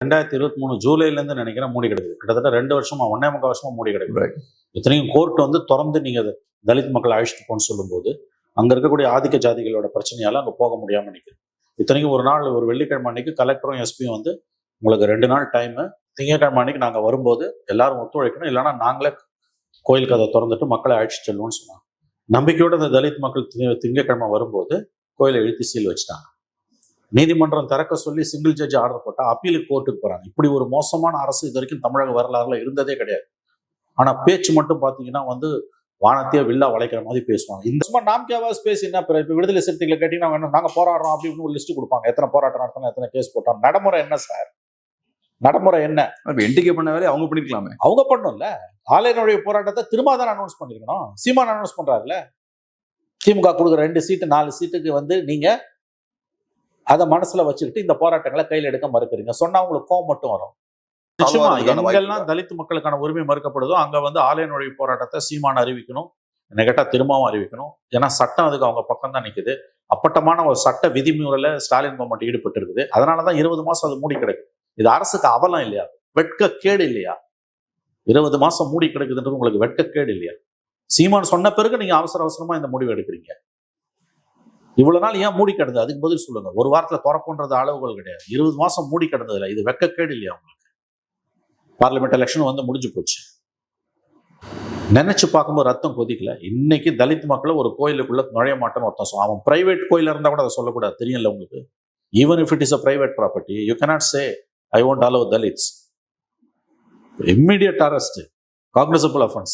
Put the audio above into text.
2023 ஜூலைலேருந்து நினைக்கிறேன் மூடி கிடக்குது. கிட்டத்தட்ட 2 வருஷமா 1.25 வருஷமா மூடி கிடக்குது. இத்தனையும் கோர்ட் வந்து திறந்து நீங்க தலித் மக்களை அழைச்சிட்டு போன்னு சொல்லும்போது அங்க இருக்கக்கூடிய ஆதிக்க ஜாதிகளோட பிரச்சனையால அங்க போக முடியாம நிற்குது. இத்தனைக்கும் ஒரு நாள் ஒரு வெள்ளிக்கிழமை அன்னைக்கு கலெக்டரும் எஸ்பியும் வந்து உங்களுக்கு 2 நாள் டைமு, திங்கட்கிழமை அன்னைக்கு நாங்கள் வரும்போது எல்லாரும் ஒத்துழைக்கணும், இல்லைன்னா நாங்களே கோயில் கதை திறந்துட்டு மக்களை அழைச்சிட்டு செல்வோம்னு சொன்னாங்க. நம்பிக்கையோட இந்த தலித் மக்கள் திங்கட்கிழமை வரும்போது கோயிலை இழுத்து சீல் வச்சுட்டாங்க. நீதிமன்றம் திறக்க சொல்லி சிங்கிள் ஜட்ஜ் ஆர்டர் போட்டா அப்பீலுக்கு கோர்ட்டுக்கு போறாங்க. இப்படி ஒரு மோசமான அரசு இது வரைக்கும் தமிழக வரலாறுல இருந்ததே கிடையாது. ஆனா பேச்சு மட்டும் பாத்தீங்கன்னா வந்து வானத்தையே வில்லா வளைக்கிற மாதிரி பேசுவாங்க. இந்த சும்மா நாம்கியாவாஸ் பேசி என்ன இப்ப விடுதலை சிறுத்தைகளை கேட்டீங்கன்னா நாங்க போராடுறோம் அப்படின்னு ஒரு லிஸ்ட் கொடுப்பாங்க. எத்தனை போராட்டம் நடத்தணும், எத்தனை கேஸ் போட்டோம். நடைமுறை என்ன சார்? நடைமுறை என்ன? என்டிகே பண்ண வேலையை அவங்க பண்ணிருக்கலாமே. அவங்க பண்ணும்ல. ஆலையினுடைய போராட்டத்தை திரும்ப தான் அனௌன்ஸ் பண்ணிருக்கணும். சீமான் அனௌன்ஸ் பண்றாருல. திமுக கொடுக்குற 2 சீட்டு 4 சீட்டுக்கு வந்து நீங்க அதை மனசுல வச்சுக்கிட்டு இந்த போராட்டங்களை கையில் எடுக்க மறுக்கிறீங்க. சொன்னா உங்களுக்கு கோவம் மட்டும் வரும். நிச்சயமா எங்கெல்லாம் தலித் மக்களுக்கான உரிமை மறுக்கப்படுதோ அங்க வந்து ஆலய நுழைவு போராட்டத்தை சீமான் அறிவிக்கணும், என்ன கேட்டா திரும்பவும் அறிவிக்கணும். ஏன்னா சட்டம் அதுக்கு அவங்க பக்கம் தான் நிக்குது. அப்பட்டமான ஒரு சட்ட விதிமுறையில ஸ்டாலின் கவர்மெண்ட் ஈடுபட்டு இருக்குது. அதனாலதான் 20 மாசம் அது மூடி கிடக்கு. இது அரசுக்கு அவலம் இல்லையா? வெட்கக்கேடு இல்லையா? 20 மாசம் மூடி கிடக்குதுன்றது உங்களுக்கு வெட்கக்கேடு இல்லையா? சீமான் சொன்ன பிறகு நீங்க அவசர அவசரமா இந்த முடிவு எடுக்கிறீங்க. இவ்வளவு நாள் ஏன் மூடி கிடந்தது? அதுக்கு பதில் சொல்லுங்க. ஒரு வாரத்துல திறப்புன்றது அளவுகள் கிடையாது. 20 மாசம் மூடி கிடந்ததுல இது வெட்கக்கேடு இல்லையா உங்களுக்கு? பார்லிமெண்ட் எலெக்ஷன் வந்து முடிஞ்சு போச்சு. நினைச்சு பார்க்கும்போது ரத்தம் கொதிக்கல. இன்னைக்கு தலித் மக்களை ஒரு கோயிலுக்குள்ள நுழைய மாட்டேன்னு ஒருத்தன் அவன் பிரைவேட் கோயில இருந்தா கூட அதை சொல்லக்கூடாது. தெரியல உங்களுக்கு? Even if it is a private property you cannot say I won't allow Dalits. Immediate arrest, cognizable offense.